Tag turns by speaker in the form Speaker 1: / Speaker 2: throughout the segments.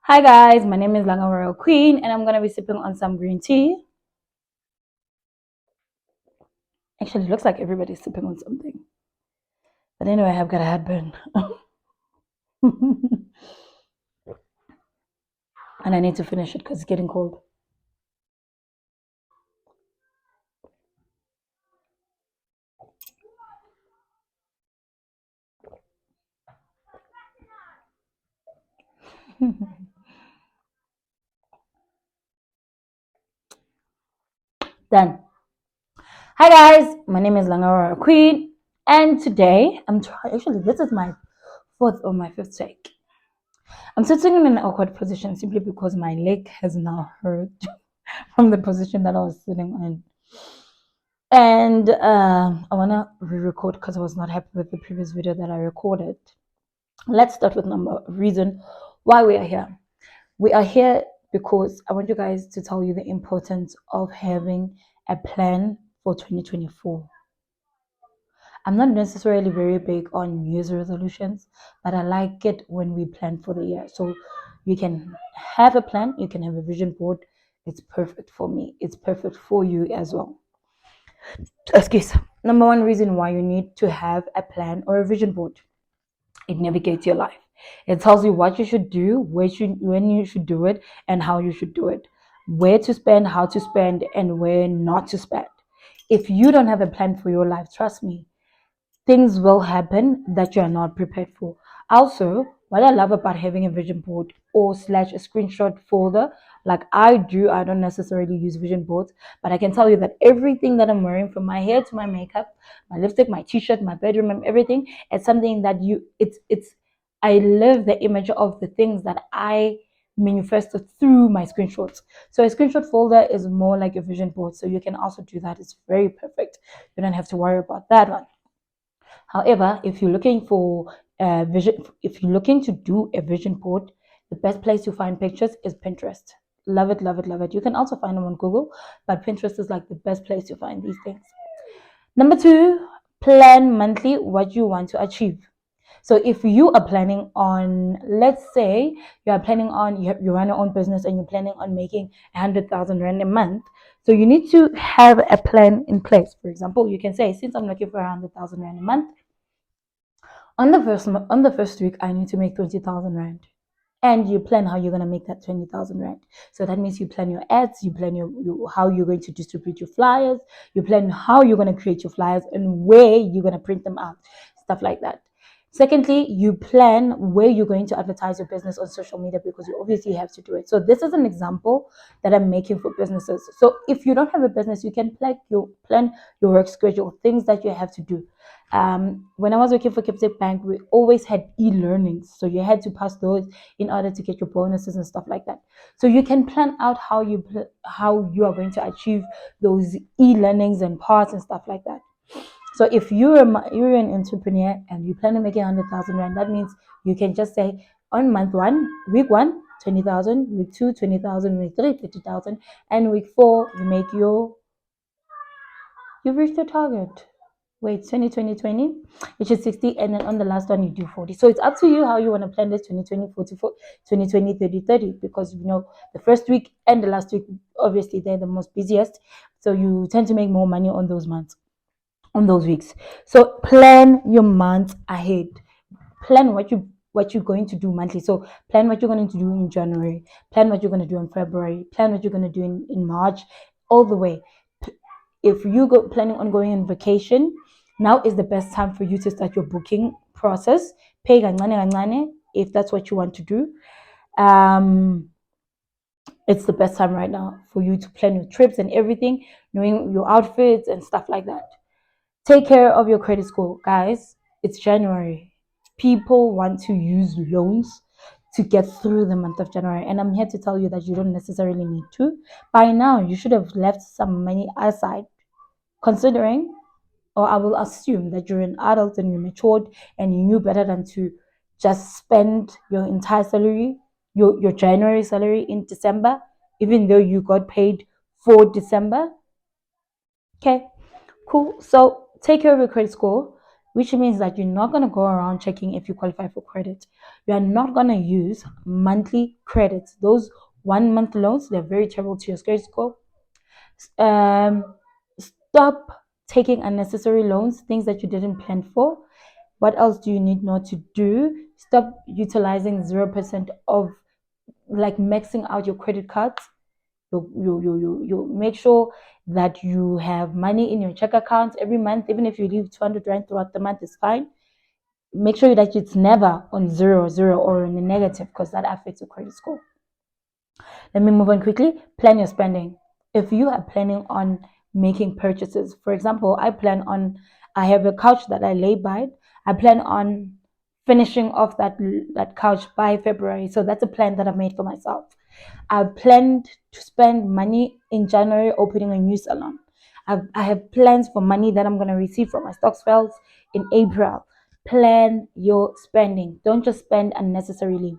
Speaker 1: Hi guys, my name is Langa Royal Queen and I'm gonna be sipping on some green tea. Actually, it looks like everybody's sipping on something. But anyway, I've got a headburn. And I need to finish it because it's getting cold. Done. Hi guys, my name is Langa Royal Queen and today I'm trying, actually this is my fourth or my fifth take. I'm sitting in an awkward position simply because my leg has now hurt from the position that I was sitting in. And I want to re-record because I was not happy with the previous video that I recorded. Let's start with reason why we are here. We are here because I want you guys to tell you the importance of having a plan for 2024. I'm not necessarily very big on New Year's resolutions, but I like it when we plan for the year. So you can have a plan, you can have a vision board. It's perfect for me. It's perfect for you as well. Excuse. Number one reason why you need to have a plan or a vision board. It navigates your life. It tells you what you should do, when you should do it, and how you should do it. Where to spend, how to spend, and where not to spend. If you don't have a plan for your life, trust me, things will happen that you are not prepared for. Also, what I love about having a vision board or slash a screenshot folder, like I do, I don't necessarily use vision boards, but I can tell you that everything that I'm wearing, from my hair to my makeup, my lipstick, my t-shirt, my bedroom, and everything, it's something that it's I live the image of the things that I manifested through my screenshots. So a screenshot folder is more like a vision board. So you can also do that. It's very perfect. You don't have to worry about that one. However, if you're looking for a vision, if you're looking to do a vision board, the best place to find pictures is Pinterest. Love it, love it, love it. You can also find them on Google, but Pinterest is like the best place to find these things. Number two, plan monthly what you want to achieve. So if you are planning on, let's say you are planning on, you run your own business and you're planning on making 100,000 Rand a month. So you need to have a plan in place. For example, you can say, since I'm looking for 100,000 Rand a month, on the first week, I need to make 20,000 Rand. And you plan how you're going to make that 20,000 Rand. So that means you plan your ads, you plan how you're going to distribute your flyers, you plan how you're going to create your flyers and where you're going to print them out, stuff like that. Secondly, you plan where you're going to advertise your business on social media because you obviously have to do it. So this is an example that I'm making for businesses. So if you don't have a business, you can plan your work schedule, things that you have to do. When I was working for Capitec Bank, we always had e-learnings. So you had to pass those in order to get your bonuses and stuff like that. So you can plan out how you are going to achieve those e-learnings and parts and stuff like that. So if you're an entrepreneur and you plan on making 100,000 Rand, that means you can just say on month one, week one, 20,000, week two, 20,000, week three, 30,000, and week four, you reach the target. Wait, 20, 20, 20, which is 60, and then on the last one, you do 40. So it's up to you how you want to plan this 2020, 40, 2020, 30, 30, because the first week and the last week, obviously, they're the most busiest. So you tend to make more money on those months, on those weeks. So plan your months ahead. Plan what you're going to do monthly. So plan what you're going to do in January, plan what you're going to do in February, plan what you're going to do in March, all the way. If you go planning on going on vacation, now is the best time for you to start your booking process. Pay kancane if that's what you want to do. It's the best time right now for you to plan your trips and everything, knowing your outfits and stuff like that. Take care of your credit score, guys. It's January. People want to use loans to get through the month of January, and I'm here to tell you that you don't necessarily need to. By now, you should have left some money aside, considering, or I will assume that you're an adult and you're matured and you knew better than to just spend your entire salary, your January salary in December, even though you got paid for December. Okay, cool. So take care of your credit score, which means that you're not going to go around checking if you qualify for credit. You are not going to use monthly credits. Those 1 month loans, they're very terrible to your credit score. Stop taking unnecessary loans, things that you didn't plan for. What else do you need not to do? Stop utilizing 0% of, like, maxing out your credit cards. You make sure that you have money in your check account every month. Even if you leave 200 rand throughout the month, it's fine. Make sure that it's never on zero or in the negative, because that affects your credit score. Let me move on quickly. Plan your spending. If you are planning on making purchases, for example, I have a couch that I lay by. I plan on finishing off that couch by February. So that's a plan that I've made for myself. I planned to spend money in January opening a new salon. I have plans for money that I'm going to receive from my stocks files in April. Plan your spending. Don't just spend unnecessarily.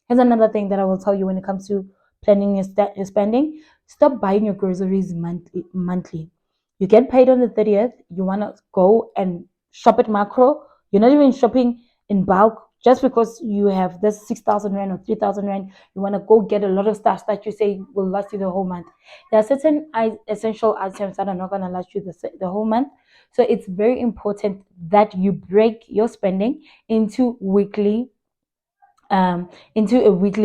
Speaker 1: Here's another thing that I will tell you when it comes to planning your spending. Stop buying your groceries monthly. You get paid on the 30th. You want to go and shop at macro. You're not even shopping in bulk just because you have this 6,000 rand or 3,000 rand. You want to go get a lot of stuff that you say will last you the whole month. There are certain essential items that are not going to last you the whole month. So it's very important that you break your spending into a weekly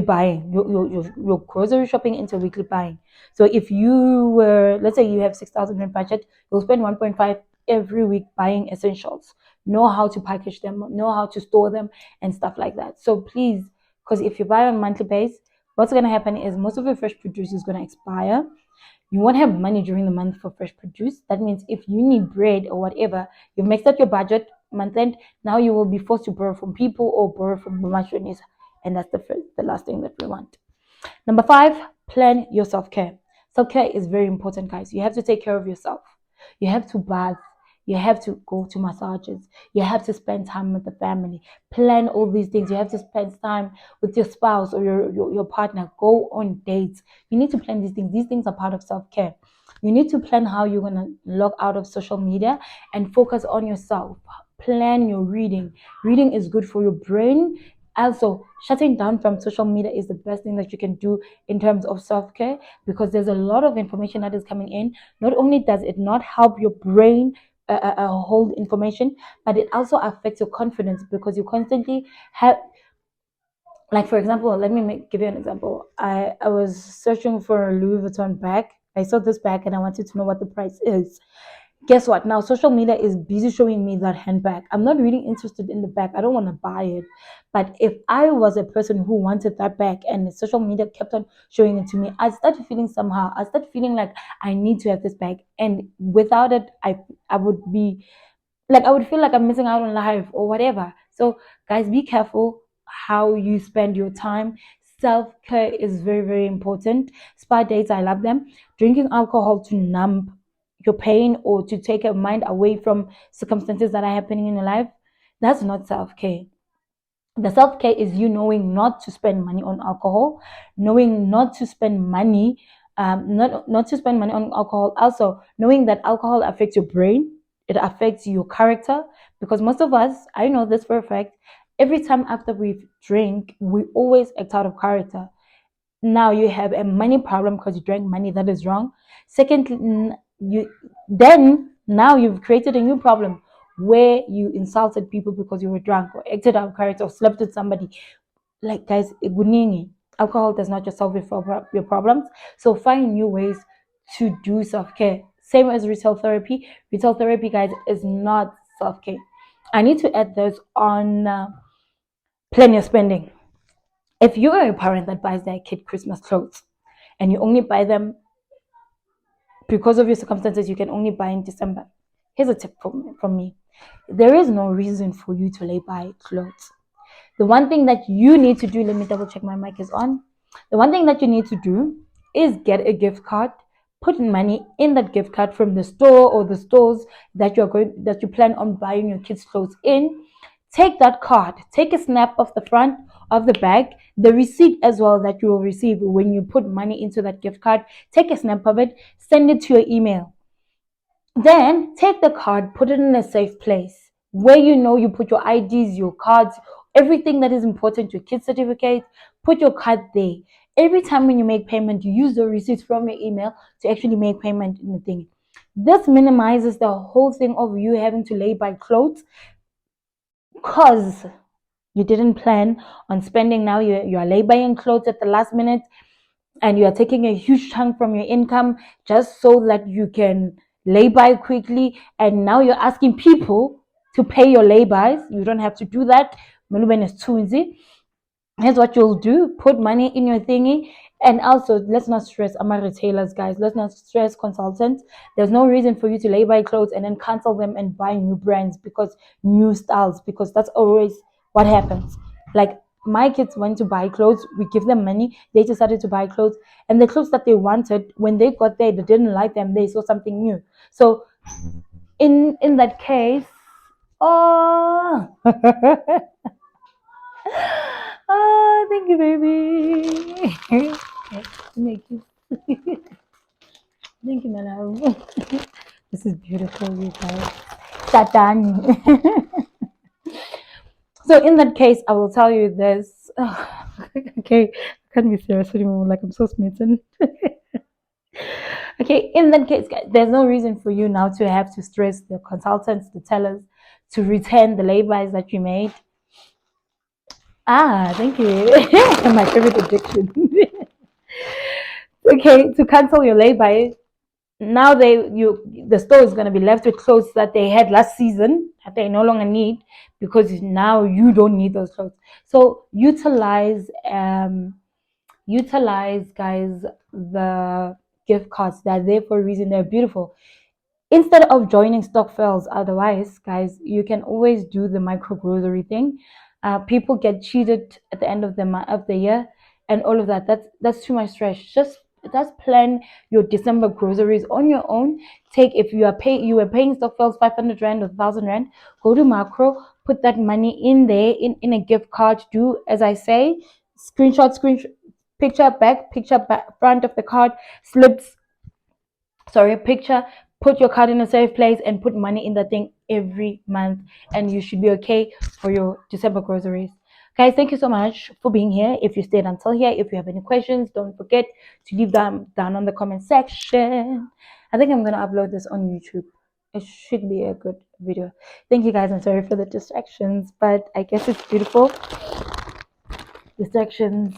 Speaker 1: buying, your grocery shopping into weekly buying. So if you were, let's say you have 6,000 rand budget, you'll spend 1.5 every week buying essentials. Know how to package them, know how to store them, and stuff like that. So please, because if you buy on a monthly base, what's going to happen is most of your fresh produce is going to expire. You won't have money during the month for fresh produce. That means if you need bread or whatever, you've maxed out your budget month end. Now you will be forced to borrow from people or borrow from machines, and that's the last thing that we want. Number 5, plan your self-care. Self-care is very important, guys. You have to take care of yourself. You have to bath. You have to go to massages. You have to spend time with the family. Plan all these things. You have to spend time with your spouse or your partner. Go on dates. You need to plan these things. These things are part of self-care. You need to plan how you're going to log out of social media and focus on yourself. Plan your reading. Reading is good for your brain. Also, shutting down from social media is the best thing that you can do in terms of self-care, because there's a lot of information that is coming in. Not only does it not help your brain hold information, but it also affects your confidence, because you constantly have, like, for example, let me give you an example. I was searching for a Louis Vuitton bag. I saw this bag and I wanted to know what the price is. Guess what? Now social media is busy showing me that handbag. I'm not really interested in the bag. I don't want to buy it. But if I was a person who wanted that bag and social media kept on showing it to me, I started feeling somehow. I started feeling like I need to have this bag. And without it, I would be like, I would feel like I'm missing out on life or whatever. So guys, be careful how you spend your time. Self-care is very, very important. Spa dates, I love them. Drinking alcohol to numb your pain or to take your mind away from circumstances that are happening in your life, that's not self-care. The self-care is you knowing not to spend money on alcohol, knowing not to spend money, not to spend money on alcohol. Also, knowing that alcohol affects your brain, it affects your character. Because most of us, I know this for a fact, every time after we drink, we always act out of character. Now you have a money problem because you drank money. That is wrong. Secondly, now you've created a new problem where you insulted people because you were drunk or acted out of character or slept with somebody. Like, guys, alcohol does not just solve your problems. So find new ways to do self-care. Same as retail therapy. Retail therapy, guys, is not self-care. I need to add this on plan your spending. If you are a parent that buys their kid Christmas clothes and you only buy them because of your circumstances, you can only buy in December. Here's a tip from me. There is no reason for you to lay by clothes. The one thing that you need to do, let me double check my mic is on. The one thing that you need to do is get a gift card, put money in that gift card from the store or the stores that you plan on buying your kids' clothes in. Take that card, take a snap of the front of the bag, the receipt as well that you will receive when you put money into that gift card. Take a snap of it, send it to your email. Then take the card, put it in a safe place where you know you put your IDs, your cards, everything that is important, your kid's certificate, put your card there. Every time when you make payment, you use the receipts from your email to actually make payment in the thing. This minimizes the whole thing of you having to lay by clothes because you didn't plan on spending. Now you are lay buying clothes at the last minute, and you are taking a huge chunk from your income just so that you can lay by quickly. And now you're asking people to pay your lay-bys. You don't have to do that. When it's too easy. Here's what you'll do: put money in your thingy. And also, let's not stress retailers, guys. Let's not stress consultants. There's no reason for you to lay by clothes and then cancel them and buy new brands because new styles, because that's always what happens. Like, my kids went to buy clothes, we give them money, they decided to buy clothes, and the clothes that they wanted, when they got there, they didn't like them, they saw something new. So in that case, oh oh, thank you, baby. Thank you. Thank you, my love. This is beautiful, you guys. Tatani. So in that case, I will tell you this. Okay, I can't be serious anymore. Like, I'm so smitten. Okay, in that case, guys, there's no reason for you now to have to stress the consultants, the tellers, to return the lay-bys that you made. Ah, thank you. My favorite addiction. Okay, to cancel your lay-by, now the store is going to be left with clothes that they had last season that they no longer need, because now you don't need those clothes. So utilize, guys, the gift cards. They're there for a reason. They're beautiful. Instead of joining stock fails, otherwise, guys, you can always do the micro grocery thing. People get cheated at the end of the year and all of that. That's too much stress. Just plan your December groceries on your own. Take, if you were paying stock fails 500 rand or 1,000 rand, go to macro, put that money in there in a gift card. Do as I say: screenshot, picture back, front of the card, slips, sorry, picture, put your card in a safe place, and put money in that thing every month, and you should be okay for your December groceries. Guys, thank you so much for being here. If you stayed until here, if you have any questions, don't forget to leave them down on the comment section. I think I'm gonna upload this on YouTube. It should be a good video. Thank you, guys. I'm sorry for the distractions, but I guess it's beautiful distractions.